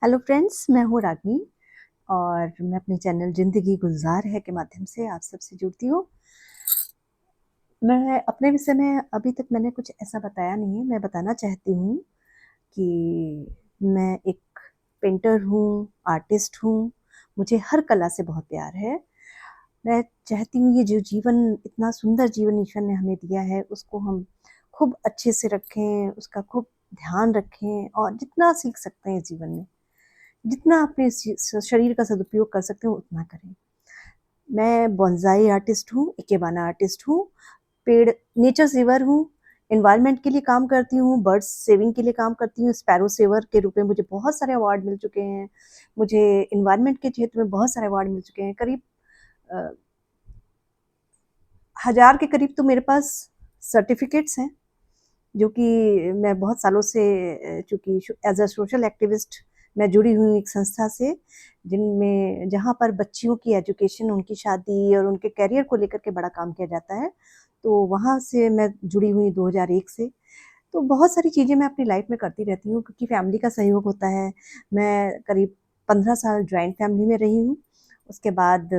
Hello friends, मैं हूँ रागनी और मैं अपने चैनल ज़िंदगी गुलज़ार है के माध्यम से आप सबसे जुड़ती हूँ। मैं अपने विषय में अभी तक मैंने कुछ ऐसा बताया नहीं है। मैं बताना चाहती हूँ कि मैं एक पेंटर हूँ, आर्टिस्ट हूँ। मुझे हर कला से बहुत प्यार है। मैं चाहती हूँ ये जो जीवन इतना सुंदर जीवन ईश्वर ने हमें दिया है, उसको हम खूब अच्छे से रखें, उसका खूब ध्यान रखें और जितना सीख सकते हैं इस जीवन में, जितना अपने शरीर का सदुपयोग कर सकते हो उतना करें। मैं बोंसाई आर्टिस्ट हूँ, इकेबाना आर्टिस्ट हूँ, पेड़ नेचर सेवर हूँ, एनवायरनमेंट के लिए काम करती हूँ, बर्ड्स सेविंग के लिए काम करती हूँ, स्पैरो सेवर के रूप में मुझे बहुत सारे अवार्ड मिल चुके हैं। मुझे एनवायरनमेंट के क्षेत्र में बहुत सारे अवार्ड मिल चुके हैं। करीब 1000 के करीब तो मेरे पास सर्टिफ़िकेट्स हैं। जो कि मैं बहुत सालों से चूँकि एज़ अ सोशल एक्टिविस्ट मैं जुड़ी हुई हूँ एक संस्था से, जिनमें जहाँ पर बच्चियों की एजुकेशन, उनकी शादी और उनके करियर को लेकर के बड़ा काम किया जाता है। तो वहाँ से मैं जुड़ी हुई 2001 से। तो बहुत सारी चीज़ें मैं अपनी लाइफ़ में करती रहती हूँ क्योंकि फैमिली का सहयोग होता है। मैं करीब 15 साल जॉइंट फैमिली में रही हूँ। उसके बाद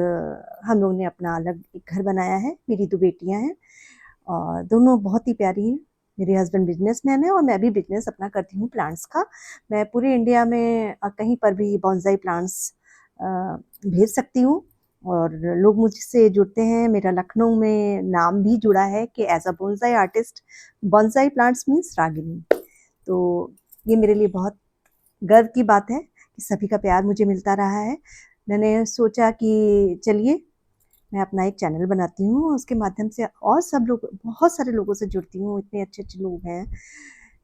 हम लोगों ने अपना अलग एक घर बनाया है। मेरी 2 बेटियाँ हैं और दोनों बहुत ही प्यारी हैं। मेरे हस्बैंड बिज़नेसमैन हैं और मैं भी बिज़नेस अपना करती हूँ प्लांट्स का। मैं पूरे इंडिया में कहीं पर भी बोंसाई प्लांट्स अ, भेज सकती हूँ और लोग मुझसे जुड़ते हैं। मेरा लखनऊ में नाम भी जुड़ा है कि as a bonsai artist, bonsai plants means Ragini. तो ये मेरे लिए बहुत गर्व की बात है कि सभी का प्यार मुझे मिलता रहा है। मैंने सोचा कि चलिए मैं अपना एक चैनल बनाती हूँ, उसके माध्यम से और सब लोग बहुत सारे लोगों से जुड़ती हूँ, इतने अच्छे-अच्छे लोग हैं,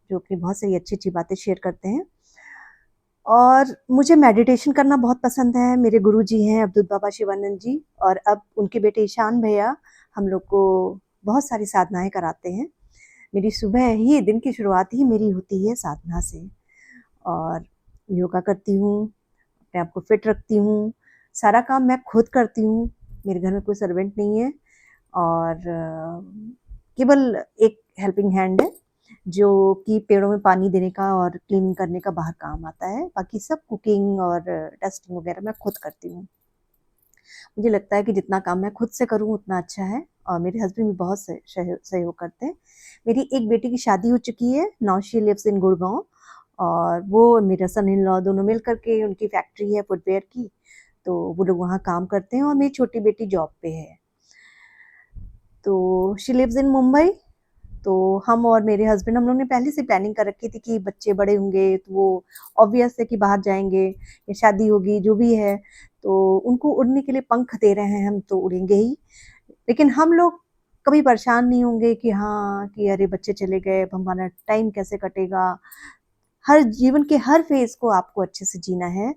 जो अपनी बहुत सारी अच्छी-अच्छी बातें शेयर करते हैं। और मुझे मेडिटेशन करना बहुत पसंद है, मेरे गुरुजी हैं अवधूत बाबा शिवानंद जी और अब उनके बेटे ईशान भैया हम लोग को बहुत सारी साधनाएँ कराते हैं। मेरी सुबह ही दिन की शुरुआत ही मेरी होती है साधना से और योगा करती हूँ, अपने आप को फिट रखती हूँ, सारा काम मैं खुद करती हूँ, मेरे घर में कोई सर्वेंट नहीं है। और केवल एक हेल्पिंग हैंड है, जो कि पेड़ों में पानी देने का और क्लीनिंग करने का बाहर काम आता है। बाकी सब कुकिंग और डस्टिंग वगैरह मैं खुद करती हूँ। मुझे लगता है कि जितना काम मैं खुद से करूँ उतना अच्छा है और मेरे हस्बैंड भी बहुत सहयोग करते हैं। मेरी एक बेटी की शादी हो चुकी है, now she lives in Gurgaon और वो मेरा सन इन लॉ दोनों मिल कर के उनकी फैक्ट्री है फुटवियर की, तो वो लोग वहाँ काम करते हैं और मेरी छोटी बेटी जॉब पे है। तो शी लिव्स इन मुंबई। तो हम और मेरे हस्बैंड हम लोग ने पहले से प्लानिंग कर रखी थी कि बच्चे बड़े होंगे तो वो ऑब्वियस है कि बाहर जाएँगे या शादी होगी जो भी है, तो उनको उड़ने के लिए पंख दे रहे हैं हम तो उड़ेंगे ही। लेकिन हम लोग कभी परेशान नहीं होंगे कि हाँ, कि अरे बच्चे चले गए अब हमारा टाइम कैसे कटेगा। हर जीवन के हर फ़ेज़ को आपको अच्छे से जीना है।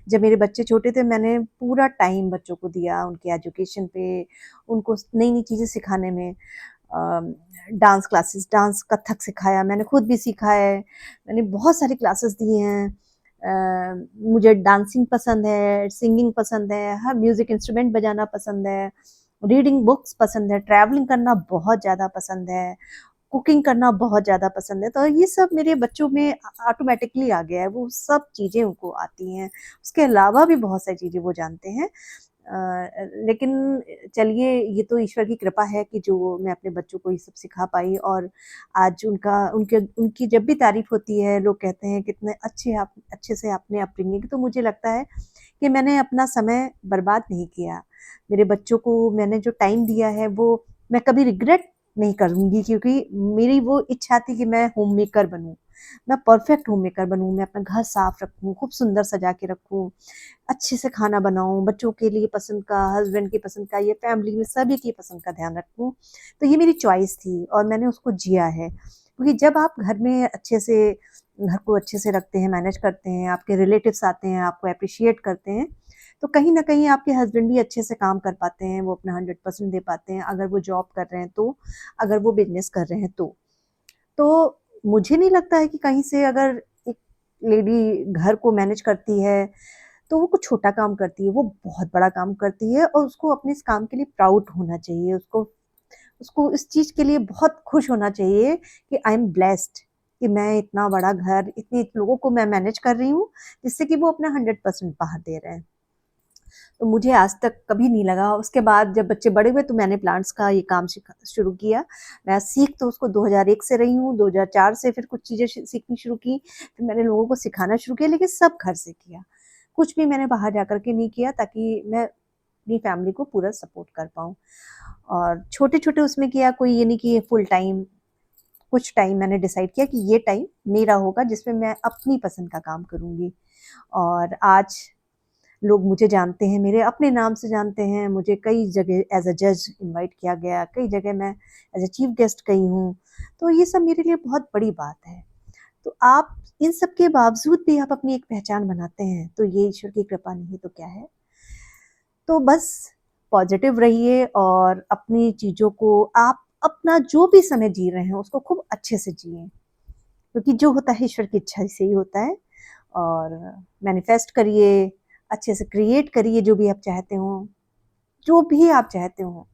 जब मेरे बच्चे छोटे थे मैंने पूरा टाइम बच्चों को दिया उनके एजुकेशन पे, उनको नई-नई चीज़ें सिखाने में। डांस क्लासेस, डांस कथक सिखाया, मैंने खुद भी सीखा है। मैंने बहुत सारी क्लासेस दी हैं। मुझे डांसिंग पसंद है, सिंगिंग पसंद है, हर म्यूज़िक इंस्ट्रूमेंट बजाना पसंद है, रीडिंग बुक्स पसंद है, ट्रैवलिंग करना बहुत ज़्यादा पसंद है, कुकिंग करना बहुत ज़्यादा पसंद है। तो ये सब मेरे बच्चों में ऑटोमैटिकली आ गया है, वो सब चीज़ें उनको आती हैं। उसके अलावा भी बहुत सारी चीज़ें वो जानते हैं। लेकिन चलिए ये तो ईश्वर की कृपा है कि जो मैं अपने बच्चों को ये सब सिखा पाई और आज उनका उनके उनकी जब भी तारीफ़ होती है, लोग कहते हैं कितने अच्छे से आपने अपब्रिंगिंग तो मुझे लगता है कि मैंने अपना समय बर्बाद नहीं किया। मेरे बच्चों को मैंने जो टाइम दिया है वो मैं कभी रिग्रेट नहीं करूँगी क्योंकि मेरी वो इच्छा थी कि मैं होममेकर बनूँ। मैं परफ़ेक्ट होममेकर बनूँ, मैं अपना घर साफ़ रखूँ, खूब सुंदर सजा के रखूँ। अच्छे से खाना बनाऊँ, बच्चों के लिए पसंद का, हस्बैंड की पसंद का, ये फैमिली में सभी की पसंद का ध्यान रखूँ। तो ये मेरी चॉइस थी और मैंने उसको जिया है। क्योंकि जब आप घर में अच्छे से घर को अच्छे से रखते हैं, मैनेज करते हैं, आपके रिलेटिव्स आते हैं, आपको एप्रिशिएट करते हैं, तो कहीं न कहीं आपके हस्बैंड भी अच्छे से काम कर पाते हैं, वो अपना 100% दे पाते हैं, अगर वो जॉब कर रहे हैं तो, अगर वो बिज़नेस कर रहे हैं तो। तो मुझे नहीं लगता है कि कहीं से अगर एक लेडी घर को मैनेज करती है तो वो कुछ छोटा काम करती है, वो बहुत बड़ा काम करती है और उसको अपने इस काम के लिए प्राउड होना चाहिए। उसको उसको इस चीज़ के लिए बहुत खुश होना चाहिए कि आई एम ब्लेस्ड कि मैं इतना बड़ा घर, इतने लोगों को मैं मैनेज कर रही हूँ, जिससे कि वो अपना 100% बाहर दे रहे हैं। तो मुझे आज तक कभी नहीं लगा। उसके बाद जब बच्चे बड़े हुए तो मैंने प्लांट्स का ये काम शुरू किया। मैं सीख तो उसको 2001 से रही हूँ, 2004 से फिर कुछ चीज़ें सीखनी शुरू की, फिर मैंने लोगों को सिखाना शुरू किया, लेकिन सब घर से किया। कुछ भी मैंने बाहर जा कर के नहीं किया, ताकि मैं अपनी फैमिली को पूरा सपोर्ट कर पाऊँ। और छोटे-छोटे उसमें किया, कोई ये नहीं कि फुल टाइम। कुछ टाइम मैंने डिसाइड किया कि ये टाइम मेरा होगा जिसमें मैं अपनी पसंद का काम करूँगी। और आज लोग मुझे जानते हैं, मेरे अपने नाम से जानते हैं, मुझे कई जगह एज़ अ जज इनवाइट किया गया, कई जगह मैं एज़ अ चीफ गेस्ट गई हूँ। तो ये सब मेरे लिए बहुत बड़ी बात है। तो आप इन सब के बावजूद भी आप अपनी एक पहचान बनाते हैं, तो ये ईश्वर की कृपा नहीं तो क्या है। तो बस पॉज़िटिव रहिए और अपनी चीज़ों को आप अपना जो भी समय जी रहे हैं, उसको खूब अच्छे से जिएँ, क्योंकि जो होता है ईश्वर की इच्छा से ही होता है। और मैनिफेस्ट करिए, अच्छे से क्रिएट करिए जो भी आप चाहते हो, जो भी आप चाहते हो।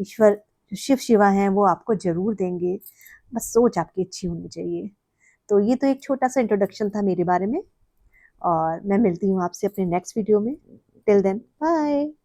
ईश्वर जो शिव-शिवा हैं वो आपको ज़रूर देंगे, बस सोच आपकी अच्छी होनी चाहिए। तो ये तो एक छोटा-सा इंट्रोडक्शन था मेरे बारे में, और मैं मिलती हूँ आपसे अपने नेक्स्ट वीडियो में। Till then bye.